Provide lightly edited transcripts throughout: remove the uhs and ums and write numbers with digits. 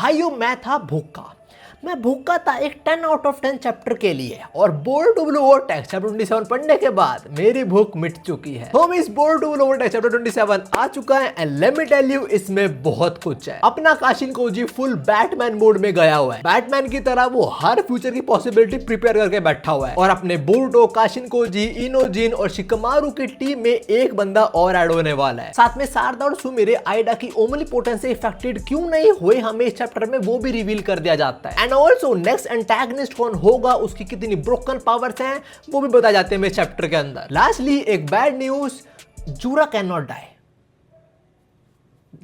भाइयों मैं था भूखा। मैं भूखा था एक 10 आउट ऑफ 10 चैप्टर के लिए और Boruto Two Blue Vortex chapter 27 पढ़ने के बाद मेरी भूख मिट चुकी है। हम इस Boruto Two Blue Vortex chapter 27 आ चुका है and let me tell you इसमें बहुत कुछ है। अपना Kashin Koji full Batman mode में गया हुआ है। बैटमैन की तरह वो हर फ्यूचर की पॉसिबिलिटी प्रिपेयर करके बैठा हुआ है और अपने बोरुटो, काशिन कोजी, इनोजिन और शिकमारू की टीम में एक बंदा और ऐड होने वाला है। साथ में सारदा और सुमिरे आइडा की ओमनीपोटेंस से इफेक्टेड क्यों नहीं हुए हमें इस चैप्टर में वो भी रिवील कर दिया जाता है। ऑल्सो नेक्स्ट एंटागनिस्ट कौन होगा, उसकी कितनी ब्रोकन पावर्स हैं वो भी बताए जाते हैं मेरे चैप्टर के अंदर। लास्टली एक bad news, Jura can not die.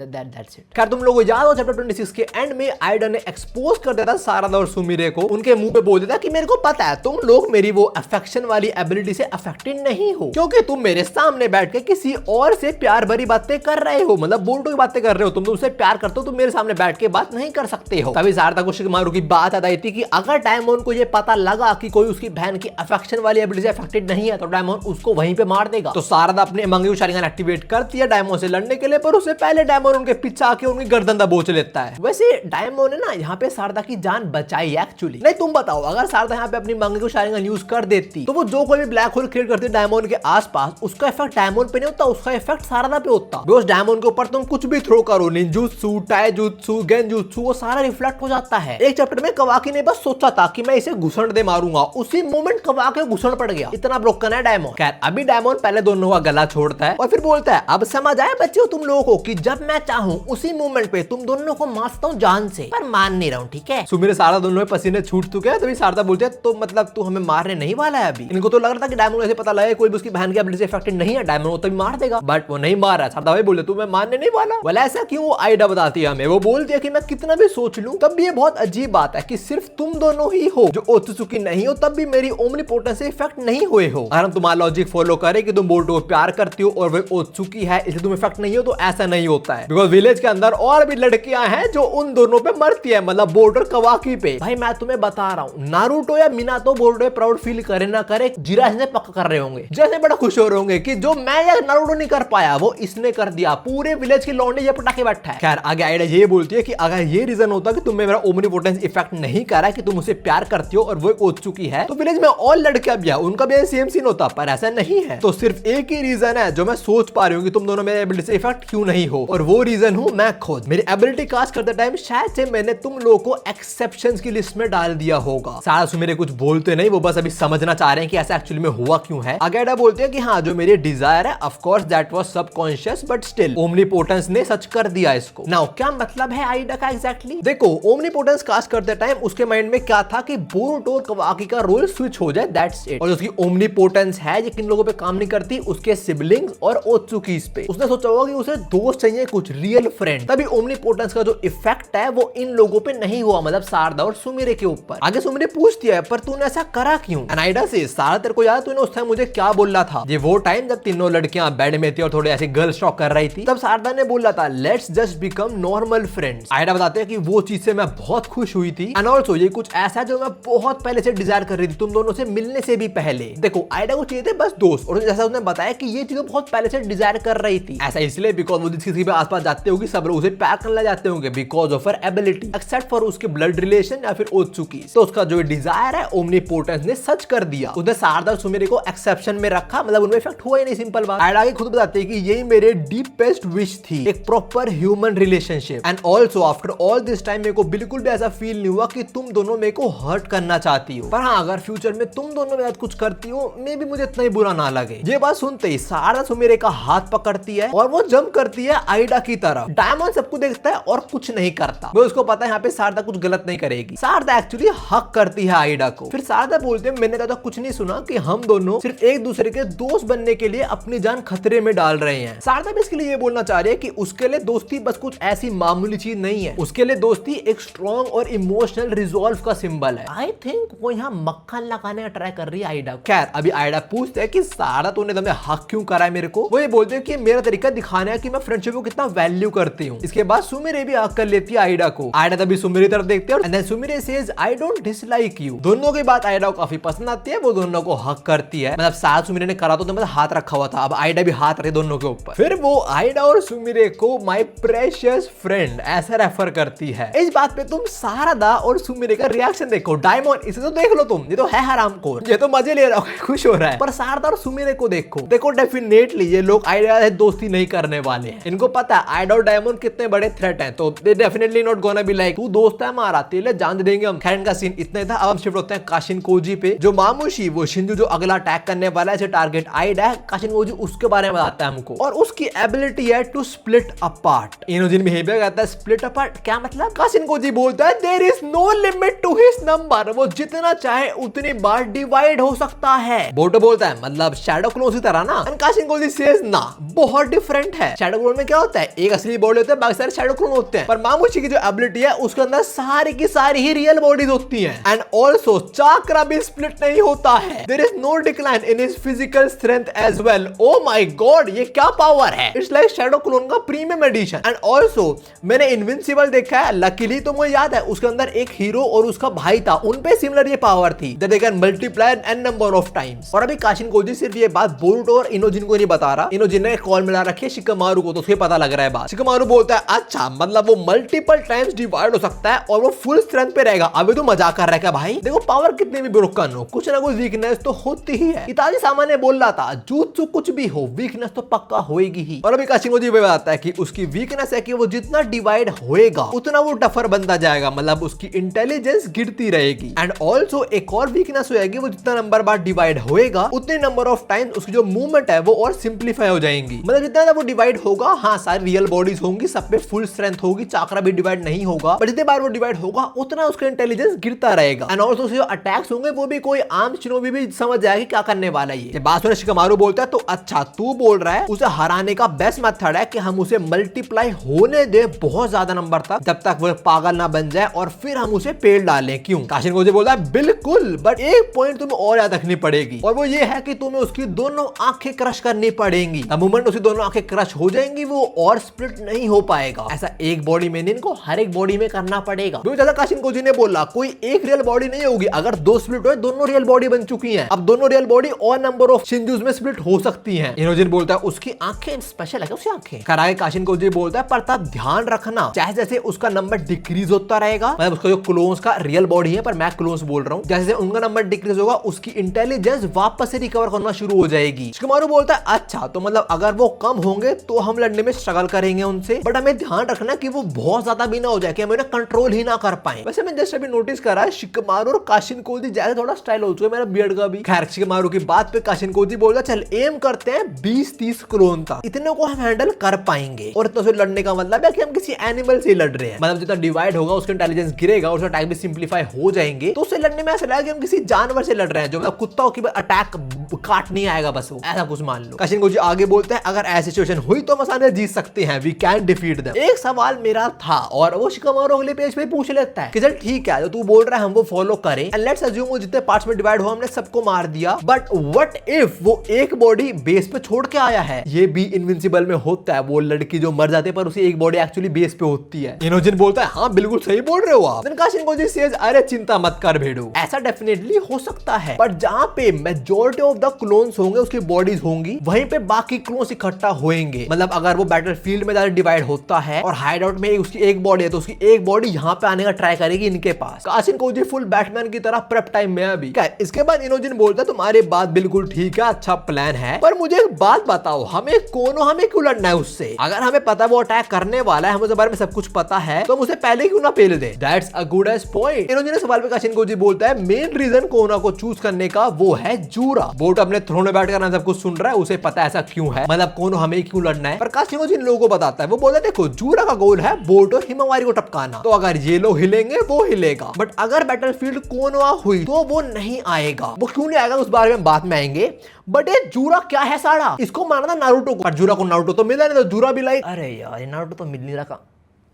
That's it। खैर तुम लोगों को याद हो चैप्टर 26 के एंड में आइडा ने एक्सपोज कर दिया था सारदा और सुमिरे को, उनके मुंह पे बोल देता कि मेरे को पता है तुम लोग मेरी वो अफेक्शन वाली एबिलिटी से अफेक्टेड नहीं हो क्योंकि तुम मेरे सामने बैठ के किसी और से प्यार भरी बातें कर रहे हो, मतलब बोरुटो की बातें कर रहे हो, तुम तो उससे प्यार करते हो, तुम मेरे सामने बैठ के बात नहीं कर सकते हो। तभी सारदा को शिकमारू की बात याद आई थी कि अगर डायमंड को ये पता लगा कि कोई उसकी बहन की अफेक्शन वाली एबिलिटी से अफेक्टेड नहीं है तो डायमंड उसको वहीं पे मार देगा। तो सारदा अपने मंगेयू शारिंगन एक्टिवेट करती है डायमंड से लड़ने के लिए, पर उससे पहले डायमंड उनके पीछे आके उनकी गर्दन दबोच लेता है। वैसे डायमंड ने ना यहाँ पे सारदा की जान बचाई एक्चुअली। नहीं तुम बताओ अगर सारदा यहाँ पे अपनी मंगेयू शारिंगन यूज कर देती तो वो जो कोई भी ब्लैक होल क्रिएट करती डायमंड के आसपास, उसका इफेक्ट डायमंड पे नहीं होता, उसका इफेक्ट सारदा पे होता। उस डायमंड के ऊपर तुम कुछ भी थ्रो करो, निंजुत्सु, टाइजुत्सु, गेंजुत्सु, वो सारा रिफ्लेक्ट हो जाता है। एक चैप्टर में कवाकी ने बस सोचा था कि मैं इसे घुसड़ दे मारूंगा, उसी मोमेंट कवाकी घुसड़ पड़ गया। इतना ब्रोकन है डायमंड। खैर अभी डायमंड पहले दोनों का गला छोड़ता है और फिर बोलता है अब समझ आया बच्चों तुम लोगों को कि जब मैं चाहूं उसी मोमेंट पे तुम दोनों को मारता हूँ जान से, पर मान नहीं रहा हूँ, ठीक है। सुमिरे सारदा दोनों में पसीने छूट चुके हैं, तभी सारदा बोलते हैं तो मतलब तू हमें मारने नहीं वाला है अभी। इनको तो लग रहा था कि डायमंड ऐसे पता लगे कोई भी उसकी बहन की एबिलिटी से अफेक्टेड नहीं है, डायमंड वो तभी मार देगा, बट वो नहीं मार रहा। सारदा भाई बोले तू मैं मारने नहीं वाला। बोला ऐसा क्यों? वो आइडा बताती है हमें। वो बोलती है कि मैं कितना भी सोच लूं तब भी ये बहुत अजीब बात है कि सिर्फ तुम दोनों ही हो जो ओत्सुकी नहीं हो, तब भी मेरी ओमनीपोटेंस से इफेक्ट नहीं हुए हो। अगर हम तुम्हारा लॉजिक फॉलो करें कि तुम बोरुटो को प्यार करती हो और वो ओत्सुकी है इसलिए तुम इफेक्ट नहीं हो, तो ऐसा नहीं होता है। बिकॉज़ विलेज के अंदर और भी लड़कियां हैं जो उन दोनों पे मरती है, मतलब बोरुटो और कवाकी पे। भाई मैं तुम्हें बता रहा हूँ नारुतो या मिनातो बोरुटो पे प्राउड फील करे ना करे, जिरा इसने पक्का कर रहे होंगे, जैसे बड़ा खुश हो रहे होंगे कि जो मैं या नारुतो नहीं कर पाया वो इसने कर दिया, पूरे विलेज की लौंडे ये पटाखे बैठा है। खैर आगे आइडा ये बोलती है कि अगर ये रीजन होता कि तुम्हें मेरा ओमनीपोटेंस इफेक्ट नहीं कर रहा है, कि तुम उसे प्यार करती हो और वो ओत्सुकी है, तो विलेज में और लड़कियां भी है उनका भी सेम सीन होता, पर ऐसा नहीं है। तो सिर्फ एक ही रीजन है जो मैं सोच पा रही हूँ कि तुम दोनों मेरे एबिलिटी से इफेक्ट क्यों नहीं हो, और वो रीजन हूँ मैं खुद। मेरी एबिलिटी कास्ट करते टाइम शायद से मैंने तुम लोगों को एक्सेप्शंस की लिस्ट में डाल दिया होगा। सारा सुमिरे कुछ बोलते नहीं, वो बस अभी समझना चाह रहे हैं कि ऐसा एक्चुअली में हुआ क्यों है। आइडा बोलते हैं कि हाँ जो मेरी डिजायर है of course that was subconscious but still omnipotence ने सच कर दिया इसको। नाउ क्या मतलब है आइडा का एग्जैक्टली? देखो ओमनीपोटेंस कास्ट करते टाइम उसके माइंड में क्या था कि बोरुटो और कवाकी का रोल स्विच हो जाए, दैट्स इट। और उसकी ओमनीपोटेंस है ये किन लोगों पे काम नहीं करती, उसके सिबलिंग्स और ओत्सुकीज पे। उसने सोचा होगा कि उसे दोस्त चाहिए, कुछ रियल फ्रेंड, तभी ओमनीपोटेंस का जो इफेक्ट है वो इन लोगों पे नहीं हुआ, मतलब सारदा और सुमिरे के ऊपर। आगे सुमिरे पूछती है पर तूने ऐसा करा क्यों? आइडा से सारदा तेरे को याद तूने उस टाइम मुझे क्या बोला था? ये वो टाइम जब तीनों लड़कियां बेड में थी और थोड़े ऐसे गर्ल स्टॉक कर रही थी, तब सारदा ने बोला था let's just become normal friends. Aida बताते हैं कि वो चीज से मैं बहुत खुश हुई थी एंड ऑल्सो ये कुछ ऐसा जो मैं बहुत पहले से डिजायर कर रही थी तुम दोनों से मिलने से भी पहले। देखो आइडा को चाहिए थे बस दोस्त, और जैसा उसने बताया कि ये चीज बहुत पहले से डिजायर कर रही थी। ऐसा इसलिए बिकॉज वो किसी के आसपास जाते होगी सब लोग उसे प्यार करने जाते होंगे because of her ability, except for उसके ब्लड रिलेशन या फिर ओत्सुकी। तो उसका जो डिजायर है ओमनीपोटेंस ने सच कर दिया। उसने सारदा और सुमिरे को एक्सेप्शन में रखा, मतलब उनमें इफेक्ट हुआ ही नहीं, सिंपल बात। आइडा आगे खुद बताते हैं कि यही मेरे डीपेस्ट विश थी, एक proper human relationship. And also after all this time मेरे को बिल्कुल भी ऐसा फील नहीं हुआ कि तुम दोनों मेरे को हर्ट करना चाहती हो। पर हाँ अगर फ्यूचर में तुम दोनों मेरे साथ कुछ करती हो मे भी मुझे इतना ही बुरा ना लगे। ये बात सुनते ही सारदा सुमिरे का हाथ पकड़ती है और वो जंप करती है आइडा की तरफ। डायमंड सबको देखता है और कुछ नहीं करता, वो उसको पता है यहाँ पे सारदा कुछ गलत नहीं करेगी। सारदा एक्चुअली हक करती है आइडा को। फिर सारदा बोलते हैं मैंने ज्यादा कुछ नहीं सुना कि हम दोनों सिर्फ एक दूसरे के दोस्त बनने के लिए अपनी जान खतरे में डाल रहे हैं। सारदा भी इसके लिए ये बोलना चाह रही है कि उसके लिए दोस्ती बस कुछ ऐसी मामूली चीज नहीं है, उसके लिए दोस्ती एक स्ट्रॉन्ग और इमोशनल रिजॉल्व का सिंबल है। आई थिंक वो यहाँ मक्खन लगाने का ट्राई कर रही है आइडा। खैर अभी आइडा पूछते है कि सारदा तूने हक क्यों करा है मेरे को? वो ये बोलते हैं कि मेरा तरीका दिखाना है कि मैं फ्रेंडशिप को कितना वैल्यू करती हूँ। इसके बाद सुमिरे भी हक कर लेती है आइडा को। आइडा तभी सुमिरे तरफ देखती है और Sumire says I don't dislike you. दोनों की बात आइडा को काफी पसंद आती है, वो दोनों को हक करती है। मतलब साथ सुमिरे ने करा तो मतलब हाथ रखा हुआ था, अब आइडा भी हाथ रखे दोनों के ऊपर। फिर वो आइडा और सुमिरे को माय प्रेशियस फ्रेंड ऐसा रेफर करती है। इस बात पे तुम सारदा और सुमिरे का रिएक्शन देखो। डायमंड इसे तो देख लो तुम, ये तो है हरामखोर, ये तो मजे ले रहा है, खुश हो रहा है। पर सारदा और सुमिरे को देखो डेफिनेटली ये लोग आइडा से दोस्ती नहीं करने वाले हैं। इनको पता है आइडा और डायमंड कितने बड़े थ्रेट हैं, तो they definitely not gonna be like तू दोस्त है हमारा, तेरे जान दे देंगे हम। खैर का सीन इतना ही था। अब हम शिफ्ट होते हैं काशिनकोजी पे। जो मामुशी वो शिंजू जो अगला अटैक करने वाला है, टारगेट आइडा है, काशिनकोजी उसके बारे में बताता है हमको। और उसकी एबिलिटी है to split apart. Inojin behaviour कहता है स्प्लिट अपार्ट क्या मतलब? काशिनकोजी बोलता है there is no limit to his number, वो जितना चाहे उतनी बार डिवाइड हो सकता है। बोटो बोलता है मतलब शैडो क्लोन की तरह ना। काशिनकोजी सेज ना, बहुत डिफरेंट है। शैडो क्लोन में क्या होता है, एक असली बॉडी होता है, बाकी सारे शैडो क्लोन होते हैं। पर मामुशी की जो एबिलिटी है उसके अंदर सारी की सारी ही रियल बॉडीज होती हैं। एंड ऑल्सो चाक्रा भी स्प्लिट नहीं होता है। There is no decline in his physical strength as well. Oh my God, ये क्या पावर है! इट्स लाइक शैडो क्लोन का प्रीमियम एडिशन। एंड ऑल्सो मैंने इनविंसिबल देखा है, लकीली तो मुझे याद है उसके अंदर एक हीरो और उसका भाई था, उन पे सिमिलर ये पावर थी, that they can multiply n number of times. और अभी काशिनकोजी सिर्फ ये बात बोरुटो और इनोजिन को नहीं बता रहा। इनोजिन ने कॉल मिला रखी है शिकामारू को, तो उसे पता लग रहा है बात। शिकामारू बोलता है अच्छा मतलब वो मल्टीपल टाइम्स डिवाइड हो सकता है और वो फुल स्ट्रेंथ पे रहेगा। अभी तो मजाक कर रहा है क्या भाई? देखो पावर कितने भी ब्रोकन हो, कुछ ना कुछ वीकनेस तो होती ही है। इताजी सामान्य बोल रहा था जुत्सु कुछ भी हो, वीकनेस तो पक्का होएगी ही। और अभी काशिनकोजी बताता है कि उसकी वीकनेस है कि वो जितना डिवाइड होएगा उतना वो टफर बनता जाएगा, मतलब उसकी इंटेलिजेंस गिरती रहेगी। एंड ऑल्सो एक और वीकनेस होएगी, वो जितना नंबर बार डिवाइड होएगा उतने नंबर ऑफ टाइम्स उसकी जो मूवमेंट है वो और सिंप्लीफाई हो जाएंगी। मतलब जितना वो डिवाइड होगा, हाँ सारी रियल बॉडीज होंगी, सब पे फुल स्ट्रेंथ होगी, चाक्रा भी डिवाइड नहीं होगा, पर जितने बार वो डिवाइड होगा उतना उसका इंटेलिजेंस गिरता रहेगा। एंड ऑल्सो जो अटैक्स होंगे वो भी कोई आम शिनोबी भी समझ जाएगी क्या करने वाला है ये। बात सुने शिकामारू बोलता है तो अच्छा तू बोल रहा है उसे हराने का बेस्ट मेथड है कि हम उसे मल्टीप्लाई होने दे बहुत ज्यादा नंबर तक, जब तक वो पागल ना बन जाए और फिर हम उसे पेड़ डालें। क्यों? काशिनकोजी बोलता है बिल्कुल, बट एक पॉइंट तुम्हें और याद रखनी पड़ेगी और वो ये है कि तुम्हें उसकी दोनों आंखें क्रश करनी पड़ेंगी। द मोमेंट उसकी दोनों आंखें क्रश हो जाएंगी वो और स्प्लिट नहीं हो पाएगा। ऐसा एक बॉडी में नहीं, इनको हर एक बॉडी में करना पड़ेगा। जैसा काशिनकोजी ने बोला कोई एक रियल बॉडी नहीं होगी, अगर दो स्प्लिट हो दोनों रियल बॉडी बन चुकी हैं। अब दोनों रियल बॉडी और नंबर ऑफ शिंजूस में स्प्लिट हो सकती हैं। इनोजिन बोलता है उसकी आंखें स्पेशल है, उसकी आंखें। करागे काशिनकोजी बोलता है पर तब ध्यान रखना जैसे जैसे उसका नंबर डिक्रीज होता रहेगा, मतलब उसका जो क्लोन्स का रियल बॉडी है पर मैं क्लोन्स बोल रहा हूँ, जैसे उनका नंबर डिक्रीज होगा उसकी इंटेलिजेंस वापस से रिकवर करना शुरू हो जाएगी। शिकामारू बोलता है अच्छा तो मतलब अगर वो कम होंगे तो हम लड़ने में स्ट्रगल करेंगे उनसे, बट हमें ध्यान रखना कि वो बहुत ज्यादा भी ना हो जाए कि हम उन्हें कंट्रोल ही ना कर पाए। वैसे मैं जस्ट अभी नोटिस करा है शिकामारू और काशिनकोजी जैसे थोड़ा स्टाइल हो चुका है मेरा बियर्ड का भी। खैर शिकामारू की बात पे काशिनकोजी बोलता चल एम करते हैं 20-30 क्लोन तक, इतने को हम हैंडल कर पाएंगे। और इतना से लड़ने का मतलब है कि हम किसी एनिमल से लड़ रहे हैं, मतलब जितना डिवाइड होगा उसका इंटेलिजेंस गिरेगा और उसका अटैक भी सिंप्लीफाई हो जाएंगे, तो उससे लड़ने में ऐसा लगा कि हम किसी जानवर से लड़ रहे हैं जो मतलब कुत्ता हो कि अटैक काट नहीं आएगा बस वो, ऐसा कुछ मान लो। काशिनकोजी आगे बोलते हैं अगर ऐसी सिचुएशन हुई तो हम आसानी से जीत सकते हैं, वी कैन डिफीट देम। एक सवाल मेरा था और वो शिकामारू अगले पेज पे पूछ लेता है कि चल ठीक है जो तू बोल रहा है हम वो फॉलो करें एंड लेट्स अज्यूम वो जितने पार्ट्स में डिवाइड हुआ हमने सबको मार दिया, बट व्हाट इफ वो एक बॉडी बेस पे छोड़ के आया है? ये भी इनविंसिबल में होता है, वो लड़की जो मर जाती है पर उसे एक बॉडी एक्चुअली बेस पे होती है। इनोजिन बोलता है हाँ बिल्कुल सही बोल रहे हो आप। काशिनकोजी सेज अरे चिंता मत कर भेड़ो, ऐसा डेफिनेटली हो सकता है, बट जहां पे मेजॉरिटी ऑफ द क्लोन्स होंगे उसकी बॉडीज होंगी वहीं पे बाकी क्लोन्स इकट्ठा होंगे। मतलब अगर वो बैटलफील्ड में ज्यादा डिवाइड होता है और हाइड आउट में उसकी एक बॉडी है तो उसकी एक बॉडी यहाँ पे आने का ट्राई करेगी इनके पास। काशिनकोजी फुल बैटमैन की तरह प्रेप टाइम में अभी। इसके बाद इनोजिन बोलता है तुम्हारी बात बिल्कुल ठीक है, अच्छा प्लान है, पर मुझे एक बात बताओ हमें क्यों लड़ना है उससे? अगर हमें पता है वो अटैक करने वाला है, हमें उसके बारे में सब कुछ पता है, तो हम उसे पहले क्यों ना पेल दे? That's a good edge point. Inojin ने सवाल पे काशिनकोजी बोलता है मेन रीजन कोना को चूज करने का वो है जूरा। बोट अपने थ्रोन में बैठकर सब कुछ सुन रहा है, उसे पता ऐसा क्यों है, मतलब कोनो हमें क्यों लड़ना है, पर काशिनकोजी इन लोगों को बताता है। वो बोलता है देखो जूरा का गोल है बोट और हिमावारी को टपकाना, तो अगर ये लोग हिलेंगे वो हिलेगा, बट अगर बैटलफील्ड कोनोआ हुई तो वो नहीं आएगा। वो क्यों नहीं आएगा उस बारे में बात में आएंगे, बट ये जूरा क्या है साड़ा, इसको मारना था नारुतो को, पर जूरा को नारुतो तो मिला नहीं, तो जूरा भी लाइक अरे यार नारुतो तो मिल नहीं रहा।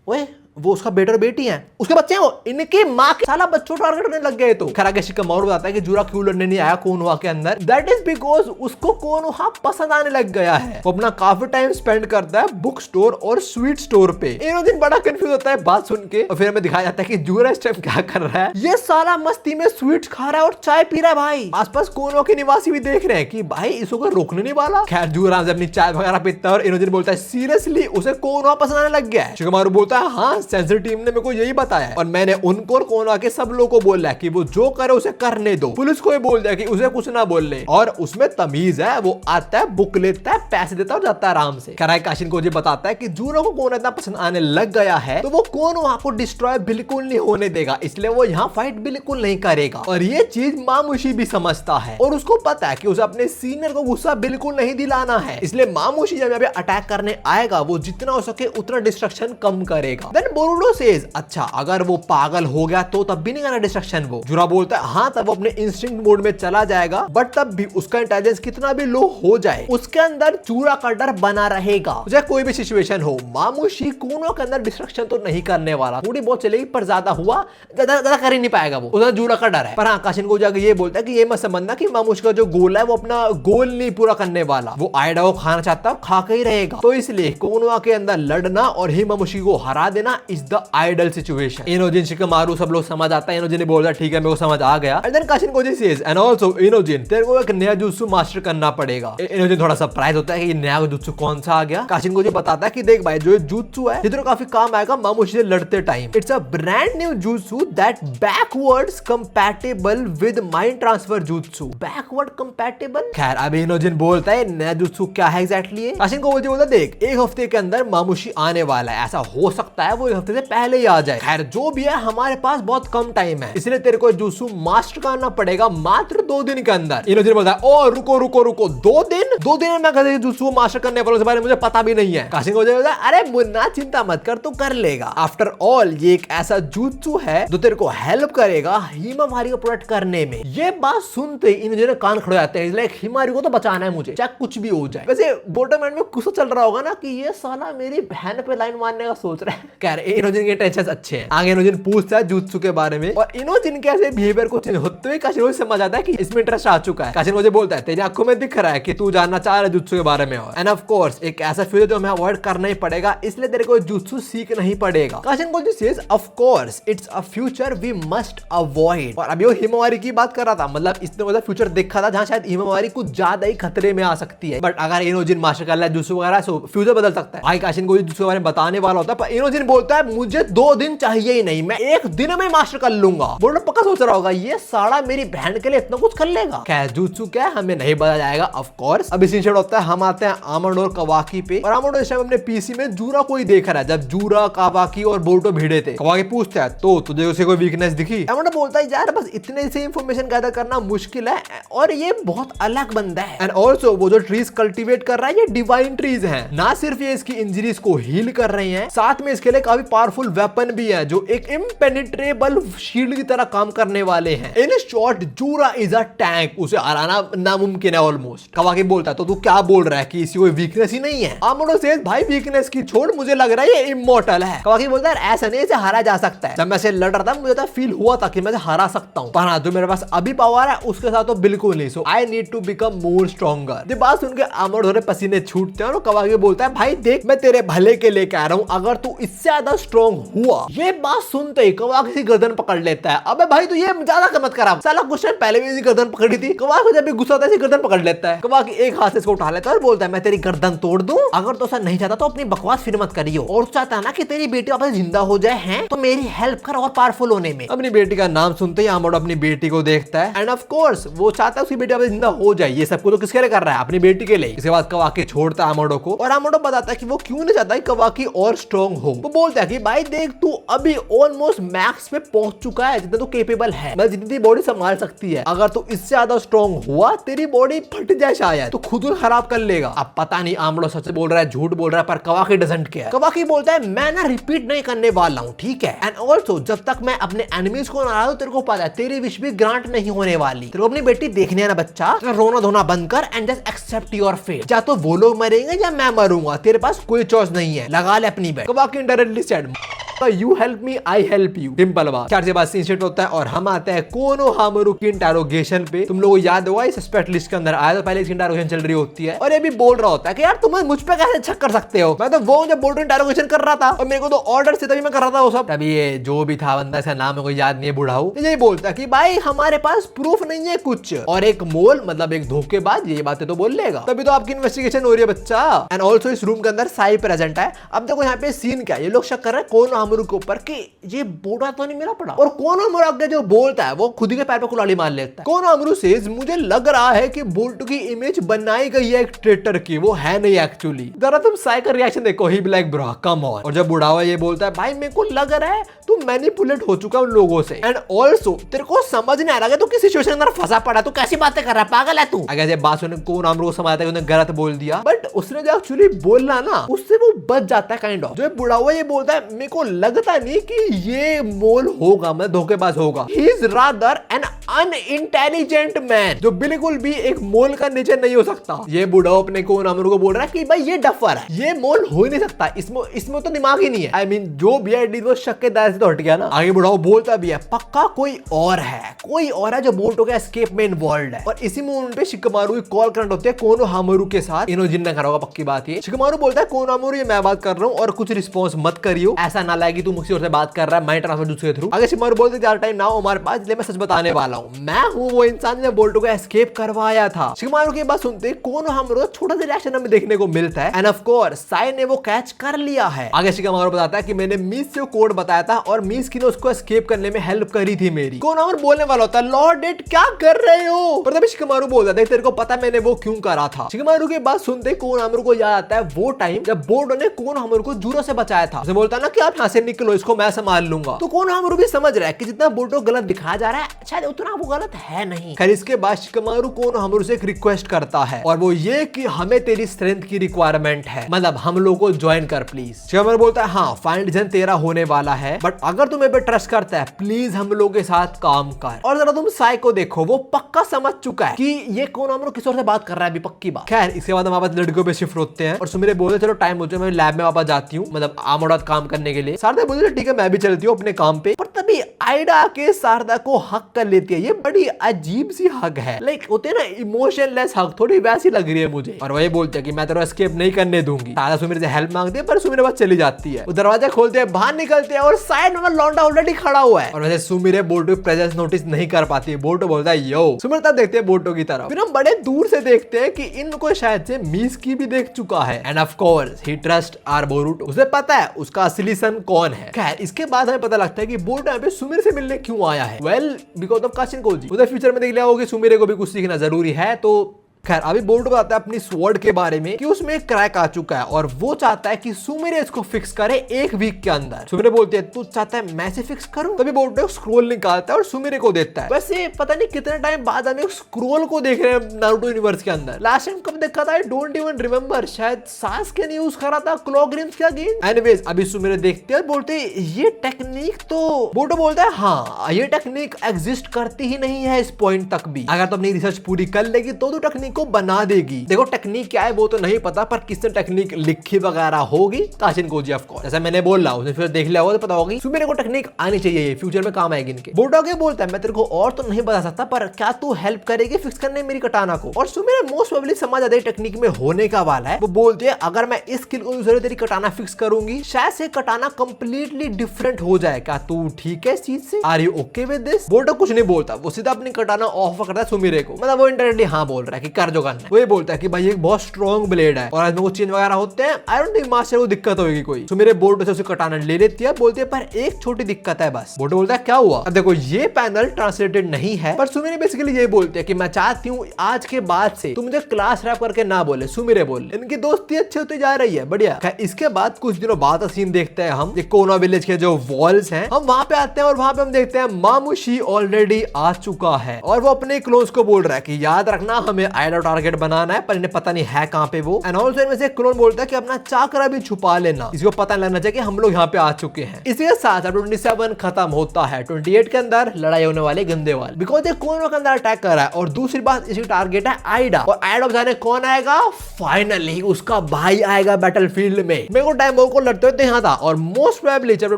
ओए वो उसका बेटा और बेटी है, उसके बच्चे हैं, वो इनकी माँ के साला बच्चों टारगेट करने लग गए। तो खैर आगे शिकामारू बताता है कि जूरा क्यों लड़ने नहीं आया कोनोहा के अंदर। दैट इज बिकॉज उसको कोनोहा पसंद आने लग गया है। वो अपना काफी टाइम स्पेंड करता है बुक स्टोर और स्वीट स्टोर पे। इनोजिन बड़ा कंफ्यूज होता है बात सुन के, और फिर हमें दिखाया जाता है कि जूरा इस टाइम क्या कर रहा है। ये साला मस्ती में स्वीट्स खा रहा है और चाय पी रहा है। भाई आसपास कोनोहा के निवासी भी देख रहे हैं कि भाई इसको कोई रोकने नहीं वाला। खैर जूरा से अपनी चाय वगैरह पीता है और इनोजिन बोलता है सीरियसली उसे कोनोहा पसंद आने लग गया है। शिकामारू बोलता है हाँ सेंसर टीम ने मेरे को यही बताया और मैंने उनको और कोनोहा के सब लोगों को बोला है कि वो जो करे उसे करने दो। पुलिस को भी बोल दिया कि उसे कुछ ना बोल ले, और उसमें तमीज है, वो आता है बुक लेता है पैसे देता है और जाता है आराम से। कराई काशिन को बताता है कि जूरो को कोनोहा इतना पसंद आने लग गया है तो वो कोनोहा को डिस्ट्रॉय बिल्कुल नहीं होने देगा, इसलिए वो यहाँ फाइट बिल्कुल नहीं करेगा। और ये चीज मामुशी भी समझता है और उसको पता है कि उसे अपने सीनियर को गुस्सा बिल्कुल नहीं दिलाना है, इसलिए मामुशी जब यहाँ अटैक करने आएगा वो जितना हो सके उतना डिस्ट्रक्शन कम करेगा। देन बोरुडो सेज अच्छा अगर वो पागल हो गया तो तब भी नहीं करना डिस्ट्रक्शन। वो जुरा बोलता है हाँ तब वो अपने इंस्टिंक्ट मोड में चला जाएगा, बट तब भी उसका इंटेलिजेंस कितना भी लो हो जाए उसके अंदर चूरा का डर बना रहेगा, चाहे कोई भी सिचुएशन हो। मामुशी कोनोहा के अंदर डिस्ट्रक्शन तो नहीं करने वाला, थोड़ी बहुत चलेगी पर ज्यादा हुआ ज्यादा कर ही नहीं पाएगा, वो उसका जूरा का डर है। पर हाँ काशिन को जाकर ये बोलता है कि ये मत समझना कि मामुशी का जो गोल है वो अपना गोल नहीं पूरा करने वाला, वो आइडा को खाना चाहता है खा के ही रहेगा। तो इसलिए कोनोहा के अंदर लड़ना और हिमामुशी को हरा देना is the ideal situation. Inojin Shikamaru सब लोग समझ आता है। इनोजिन बोलता है ठीक है मेरे को समझ आ गया। And then Kashin Koji says and also Inojin तेरे को एक नया जुत्सु मास्टर करना पड़ेगा। इनोजिन थोड़ा सरप्राइज होता है कि ये नया जुत्सु कौन सा आ गया। काशिन कोजी बताता है कि देख भाई जो जुत्सु है ये तो काफी काम आएगा मामुशी से लड़ते time. It's a brand new jutsu that backwards compatible with mind transfer jutsu. Backward compatible. खैर अभी इनोजिन बोलता है नया जुत्सु क्या है एग्जैक्टली। काशिन कोजी बोलता है देख एक हफ्ते के अंदर मामुशी आने वाला है, ऐसा हो सकता है वो एक हफ्ते से पहले ही आ जाए। खैर जो भी है हमारे पास बहुत कम टाइम है, इसलिए तेरे को जुत्सु मास्टर करना पड़ेगा मात्र 2 दिन के अंदर। इनोजिन बोलता है ओ रुको रुको रुको 2 दिन में मैं कैसे जुत्सु मास्टर करने वाला, उसके बारे में मुझे पता भी नहीं है। काशिन कोजी बोलता है अरे मुन्ना चिंता मत कर तू कर लेगा। आफ्टर ऑल ये एक ऐसा जुत्सु है जो तेरे को हेल्प करेगा हिमावारी को प्रोटेक्ट करने में। ये बात सुनते ही इनोजिन कान खड़े जाते हैं, इसलिए हिमावारी को तो बचाना है मुझे चाहे कुछ भी हो जाए। वैसे बोटम एंड में कुछ तो चल रहा होगा ना कि ये साला मेरी बहन पे लाइन मारने का सोच रहा है। कह रहे इनोजिन के टेंशन अच्छे हैं। आगे इनोजिन पूछता है जुत्सु के बारे में और इनोजिन के ऐसे बिहेवियर को चेंज होते हुए काशिन समझ आता है कि इसमें इंटरेस्ट आ चुका है। काशिन मुझे बोलता है तेरी आंखों में दिख रहा है कि तू जानना चाह रहा है जुत्सु के बारे में। एंड ऑफ कोर्स एक ऐसा फ्यूचर जो हमें अवॉइड करना ही पड़ेगा, इसलिए तेरे को जुत्सु सीखना ही पड़ेगा। Kashin Koji says of course it's a future we must avoid. और अभी वो हिमावारी की बात कर रहा था, मतलब इसने मतलब फ्यूचर देखा था जहां शायद हिमावारी कुछ ज्यादा ही खतरे में आ सकती है, बट अगर इनोजिन मास्टर कर ले जुत्सु वगैरह सो फ्यूचर बदल सकता है। भाई काशिन कोजी जुत्सु के बारे में बताने वाला होता है पर इनोजिन बोलता है मुझे 2 दिन चाहिए ही नहीं, मैं 1 दिन में मास्टर कर लूंगा। बोलो पक्का सोच रहा होगा ये साला मेरी बहन के लिए इतना कुछ कर लेगा। खैर जुत्सु क्या है हमें नहीं पता जाएगा ऑफ कोर्स। अभी सीन शेड होता है हम आते हैं आमंड और कवाकी पे, और आमंड इस टाइम अपने पीसी में जूरा को ही देख रहा है जब जूरा कावाकी और बोरुटो भिड़े थे। कवाकी पूछता है तो तुझे उसे कोई वीकनेस दिखी? आमंड बोलता है यार बस इतने से इंफॉर्मेशन गैदर करना मुश्किल है और ये बहुत अलग बंदा है। एंड ऑल्सो वो जो ट्रीज कल्टीवेट कर रहा है ये डिवाइन ट्रीज हैं, ना सिर्फ ये इसकी इंजरीज को हील कर रही हैं, साथ में इसके लिए काफी पावरफुल वेपन भी है जो एक इम्पेनिट्रेबल शील्ड की तरह काम करने वाले हैं। In short Jura is a tank, उसे हराना नामुमकिन है ऑलमोस्ट। कवाकी बोलता है तो तू क्या बोल रहा है कि इसी कोई वीकनेस ही नहीं है? आमोडो सेज भाई वीकनेस की छोड़ मुझे लग रहा है ये इमॉर्टल है। कवाकी बोलता है ऐसा नहीं इसे हारा जा सकता है, जब मैं इसे लड़ रहा था मुझे तो फील हुआ था कि मैं इसे हरा सकता हूं, पर हाँ जो मेरे पास अभी पावर है उसके साथ तो बिल्कुल नहीं, so I need to become more stronger. ये बात सुनकर आमोडो रे पसीने छूटते हैं और कवाकी बोलता है भाई देख मैं तेरे भले के लिए कह रहा हूं, अगर तू इससे ज्यादा स्ट्रॉन्ग हुआ। ये बात सुनते ही कवाकी की गर्दन पकड़ लेता है। अबे भाई तू ये ज्यादा मत करा, साला कुछ टाइम पहले भी इसकी गर्दन पकड़ी थी। कवाकी जब भी गुस्सा होता है इसकी गर्दन पकड़ लेता है। कवाकी एक हाथ से इसको उठा लेता है और बोलता है मैं तेरी गर्दन तोड़ दूं, अगर तो ऐसा नहीं चाहता तो अपनी बकवास फिर मत करियो, और चाहता ना कि तेरी बेटी वापस जिंदा हो जाए हैं तो मेरी हेल्प कर और पावरफुल होने में। अपनी बेटी का नाम सुनते ही आमोडो अपनी बेटी को देखता है एंड ऑफ कोर्स वो चाहता है उसकी बेटी वापस जिंदा हो जाए। ये सब कुछ तो किसके लिए कर रहा है? अपनी बेटी के लिए। इसके बाद कवाकी छोड़ता है आमोडो को और आमोडो बताता है कि वो क्यों नहीं चाहता कवाकी और स्ट्रॉन्ग हो। वो बोलता है कि भाई देख तू अभी ऑलमोस्ट मैक्स पे पहुंच चुका है जितना तू केपेबल है, मतलब जितनी बॉडी संभाल सकती है, अगर तू इससे ज्यादा स्ट्रॉन्ग हुआ तेरी बॉडी फट जाए शायद तो खुद खराब कर लेगा। अब पता नहीं आमोडो सच बोल रहा है झूठ बोल रहा है, पर कवाकी डजंट केयर। कवाकी बोलता है मैं ना रिपीट नहीं करने वाला हूँ ठीक है, एंड ऑल्सो जब तक मैं अपने एनिमीज को ना तेरे को पता है तेरी विश भी ग्रांट नहीं होने वाली। तेरे को अपनी बेटी देखने है ना बच्चा, रोना धोना बंद कर and just accept your fate. या तो वो लोग मरेंगे या मैं मरूंगा, तेरे पास कोई चॉइस नहीं है, लगा ले अपनी bet. Kawaki directly said you help me I help you, simple बात। चार से बाद सीन सेट होता है और हम आते हैं कोनोहामारू की इंटरोगेशन पे। तुम लोगों को याद होगा इस सस्पेक्ट लिस्ट के अंदर आया तो पहले इसकी इंटरोगेशन चल रही होती है और ये भी बोल रहा होता है कि यार तुम मुझ पे कैसे शक कर सकते हो, मैं तो वो जब बोर्ड इंटरोगेशन कर रहा था और मेरे को तो ऑर्डर से तभी मैं कर रहा था वो सब। तभी ये जो भी था बंदा, इसका नाम मेरे को याद नहीं है, बुढ़ाऊ, यही बोलता कि भाई हमारे पास प्रूफ नहीं है कुछ, और एक मोल मतलब एक धोखेबाज ये बातें तो बोल लेगा, तभी तो आपकी इन्वेस्टिगेशन हो रही है बच्चा। एंड ऑल्सो इस रूम के अंदर साई प्रेजेंट है। अब देखो यहाँ पे सीन क्या है, ये लोग शक कर रहे हैं कोनोहामारू के ऊपर कि ये बोड़ा तो नहीं मेरा पड़ा, और कोनोहामारू आगे जो बोलता है वो खुद ही के पैर पे कुल्हाड़ी मार लेता है। कोनोहामारू सेज मुझे लग रहा है कि बोल्टो की इमेज बनाई गई है एक ट्रेटर की, वो है नहीं एक्चुअली। जरा तुम साई का रिएक्शन देखो, ही लाइक ब्रो कम ऑन। और जब बुढ़ावा ये बोलता है भाई मेरे को लग रहा है तू मैनिपुलेट हो चुका उन लोगों से, एंड ऑल्सो तेरे को समझ नहीं आ रहा है तू किस सिचुएशन के अंदर फंसा पड़ा, तू कैसी बातें कर रहा है, पागल है तू। अगर ये बात सुनने कोनोहामारू को समझ आता है कि उसने गलत बोल दिया, बट उसने जो एक्चुअली बोलना ना उससे वो बच जाता है काइंड ऑफ। जो बुढ़ावा ये बोलता है मेरे को लगता नहीं कि ये मोल होगा, मतलब धोखेबाज होगा, he is rather an unintelligent man, जो बिल्कुल भी एक मोल का नीचे नहीं हो सकता। ये बुढ़ाओ अपने कोनोहामारू को बोल रहा है कि भाई ये डफर है, ये मोल हो ही नहीं सकता, इसमें तो दिमाग ही नहीं है। आई मीन जो भी है वो शक के दायरे से तो हट गया ना। आगे बुढ़ाओ बोलता भी है पक्का कोई और है जो बोल्टो के एस्केप में इन्वॉल्व है। और इसी मोमेंट पे शिकमारू की कॉल करंट होती है कोनोहामारू के साथ, इनोजिन ने करा होगा पक्की बात है। शिकमारू बोलता है कोनोहामारू ये मैं बात कर रहा हूँ और कुछ रिस्पॉन्स मत करियो, ऐसा ना लगे तू मुझसे और से बात कर रहा है, मैं ट्रांसफर दूसरे थ्रू। आगे शिकमारू बोलते ज्यादा टाइम ना हो हमारे पास, इसलिए मैं सच बताने वाला हूँ, मैं हूँ वो इंसान ने बोल्टो को एस्केप करवाया था। शिकमारू की बात सुनते कोनोहामारू का छोटा सा रिएक्शन हमें देखने को मिलता है, एंड ऑफ कोर्स साई ने वो कैच कर लिया है। आगे शिकमारू बताता है कि मैंने मीस से कोड बताया था और मीस की ने उसको एस्केप करने में हेल्प करी थी मेरी। कोनोहामारू बोलने वाला होता है लॉर्ड डेड क्या कर रहे हो, पर तभी शिकमारू बोलता है तेरे को पता मैंने वो क्यों करा था। शिकमारू की बात सुनते कोनोहामारू को याद आता है वो टाइम जब बोल्टो ने कोनोहामारू को जुरो से बचाया था। उसे बोलता ना कि आप यहाँ से निकलो, इसको मैं संभाल लूंगा। तो कोनोहामारू भी समझ रहा है कि जितना बोल्टो गलत दिखाया जा रहा है शायद उतना वो गलत है नहीं। खैर इसके बाद शिकमारू कोनोहामारू से एक रिक्वेस्ट करता है और वो ये कि हमें तेरी स्ट्रेंथ की रिक्वायरमेंट है, मतलब हम लोग को ज्वाइन कर प्लीज। शिकमारू बोलता है हाँ फाइनल डिसीजन तेरा होने वाला है, बट अगर तुम्हें पे ट्रस्ट करता है प्लीज हम लोग के साथ काम कर। और जरा तुम साई को देखो, वो पक्का समझ चुका है कि ये कोनोहामारू किस और से बात कर रहा है अभी, पक्की बात। खैर इसके बाद हम वापस लड़कियों पे शिफ्ट होते हैं और सुमिरे बोलते चलो टाइम हो जाए मैं लैब में वापस जाती हूँ, मतलब आमोड़ा काम करने के लिए। शारदा बोलते ठीक है मैं भी चलती हूँ अपने काम पे, पर तभी आइडा के शारदा को हक कर लेती है। ये बड़ी अजीब सी हक है, लाइक होते ना इमोशनलेस हक, थोड़ी वैसी लग रही है मुझे। और वही बोलते हैं कि मैं तेरा एस्केप नहीं करने दूंगी। शारदा सुमिरे से हेल्प मांगती है पर सुमिरे बस चली जाती है। वो दरवाजा खोलते हैं, बाहर निकलते हैं और साइड में लौंडा ऑलरेडी खड़ा हुआ है। और वैसे सुमिरे बोल्टो की प्रेजेंस नोटिस नहीं कर पाती है। बोल्टो बोलता है यो, सुमिरे तब देखते हैं बोल्टो की तरफ, फिर हम बड़े दूर से देखते हैं कि इनको शायद से मीस की भी देख चुका है, and of course he trust are Boruto, उसे पता है उसका असली सन कौन है। खैर इसके बाद हमें पता लगता है कि बोल्टो यहाँ पे सुमिरे से मिलने क्यों आया है। Well because of Kashin Koji. उधर फ्यूचर में देख लिया होगा कि सुमिरे को भी कुछ सीखना जरूरी है। तो खैर अभी बोल्टो बताता है अपनी स्वॉर्ड के बारे में कि उसमें एक क्रैक आ चुका है और वो चाहता है कि सुमिरे इसको फिक्स करे एक वीक के अंदर। सुमिरे बोलते हैं तू चाहता है मैं इसे फिक्स करूं? तभी बोल्टो स्क्रोल निकालता है और सुमिरे को देता है। वैसे पता नहीं कितने टाइम बाद हम एक स्क्रोल को देख रहे हैं नारुतो यूनिवर्स के अंदर। लास्ट टाइम कब देखा था आई डोंट इवन रिमेंबर, शायद सास्के ने यूज करा था क्लॉग्रिम्स का गेम। एनीवेज अभी सुमिरे देखते हैं और बोलते हैं ये टेक्निक तो, बोल्टो बोलता है हाँ ये टेक्निक एग्जिस्ट करती ही नहीं है इस पॉइंट तक भी, अगर तो अपनी रिसर्च पूरी कर लेगी तो टेक्निक को बना देगी। देखो टेक्निक क्या है वो तो नहीं पता, पर किसने टेक्निक लिखी वगैरह होगी काशिन कोजी ऑफ कोर्स। जैसा मैंने बोला उसने फिर देख लिया होगा तो पता होगी सुमिरे को टेक्निक आनी चाहिए, फ्यूचर में काम आएगी इनके। बोल्टो के बोलता है मैं तेरे को और तो नहीं बता सकता, पर क्या तू हेल्प करेगी फिक्स करने मेरी कटाना को? और सुमिरे मोस्ट प्रोबेबली समझ आता है टेक्निक में होने का वाला है। वो बोलती है अगर मैं इस स्किल को यूज करके तेरी कटाना फिक्स करूंगी शायद से कटाना कंप्लीटली डिफरेंट हो जाए, क्या तू ठीक है इस चीज से? Are you okay with this? Boruto कुछ नहीं बोलता, वो सीधा अपनी कटाना ऑफर करता है सुमिरे को, मतलब वो इंडायरेक्टली हाँ बोल रहा है कि कर जो करना। वो ये बोलता है कि भाई एक बहुत स्ट्रॉन्ग ब्लेड है और आज में कुछ चेंज वगैरह होते हैं, आई डोंट थिंक मास्टर को दिक्कत होगी कोई। सुमिरे बोल्टो से उसे कटाना ले लेती है, बोलती है पर एक छोटी दिक्कत है बस। बोल्टो बोलता है क्या हुआ? अब देखो ये पैनल ट्रांसलेटेड नहीं है, पर सुमिरे बेसिकली ये बोलते हैं कि मैं चाहती हूँ आज के बाद से तुम मुझे क्लास रैप करके ना बोले, सुमिरे बोले। इनकी दोस्ती अच्छी होती जा रही है, बढ़िया। इसके बाद कुछ दिनों बाद का सीन देखते हैं हम, कोना विलेज के जो वॉल्स हैं, हम वहां पे आते हैं और वहां पे हम देखते हैं मामुशी ऑलरेडी आ चुका है और वो अपने क्लोन्स को बोल रहा है कि याद रखना हमें आइडा फाइनल टारगेट बनाना है, पर इन्हें पता नहीं है कहाँ पे वो। एंड ऑल्सो इनमें से क्लोन बोलता है कि अपना चाकरा भी छुपा लेना, इसको पता नहीं लगना चाहिए कि हम लोग यहाँ पे आ चुके हैं। इसी के साथ 27 खत्म होता है। 28 के अंदर लड़ाई होने वाले गंदे वाले, बिकॉज ये क्लोन के अंदर अटैक कर रहा है। और दूसरी बात, इसकी टारगेट है आइडा, और आइडा जाने कौन आएगा, फाइनली उसका भाई आएगा बैटलफील्ड में। मेरे को टाइम बॉम्ब को लड़ते हुए यहाँ था, और मोस्ट प्रोबेबली चैप्टर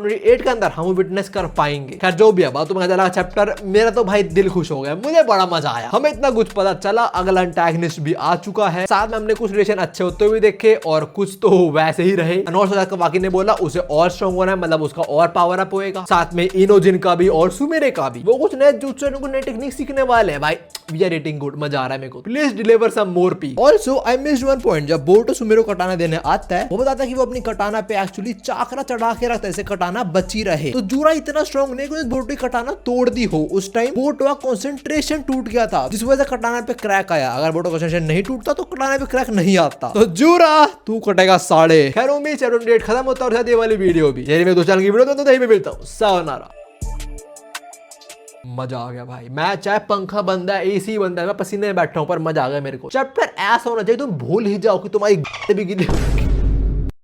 28 के अंदर हम विटनेस कर पाएंगे। खैर जो भी है, बात तो लगा चैप्टर मेरा तो भाई दिल खुश हो गया, मुझे बड़ा मजा आया। हमें इतना कुछ पता चला, अगला एंटागनिस्ट भी आ चुका है, साथ में हमने कुछ रिलेशन अच्छे होते हुए देखे और कुछ तो वैसे ही रहे। बाकी ने बोला उसे और स्ट्रॉन्ग होना है, मतलब उसका और पावर अप होएगा, साथ में इनोजिन का भी और सुमेरे का भी। वो कुछ नए जुत्सु नए टेक्निक सीखने वाले हैं भाई। वी आर रेटिंग गुड, मजा आ रहा है मेरे को। Please deliver some more P. Also I missed one point, जब बोरुतो सुमेरो कटाना देने आता है, वो बताता है कि वो अपनी कटाना पे एक्चुअली चाकरा चढ़ा के रखता है, ऐसे कटाना बची रहे। तो जूरा इतना स्ट्रॉन्ग नहीं कि बोरुतो की कटाना तोड़ दी हो। उस टाइम बोरुतो का कंसंट्रेशन टूट गया था, जिस वजह से कटाना पे क्रैक आया। अगर बोरुतो का कंसंट्रेशन नहीं टूटता तो कटाना पे क्रैक नहीं आता। तो जूरा तू कटेगा साढ़े। खैर उम्मीद चैप्टर 28 खत्म होता है, और ये वाली वीडियो भी। मेरे दोस्त चैनल की वीडियो तो यहीं पे मिलता हूं। सायोनारा। मजा आ गया भाई। मैं चाहे पंखा बंद है, एसी बंद है, मैं पसीने में बैठा हूं, पर मजा आ गया मेरे को। चैप्टर ऐसा होना चाहिए तुम भूल ही जाओ कि तुम्हारी भी गिरी।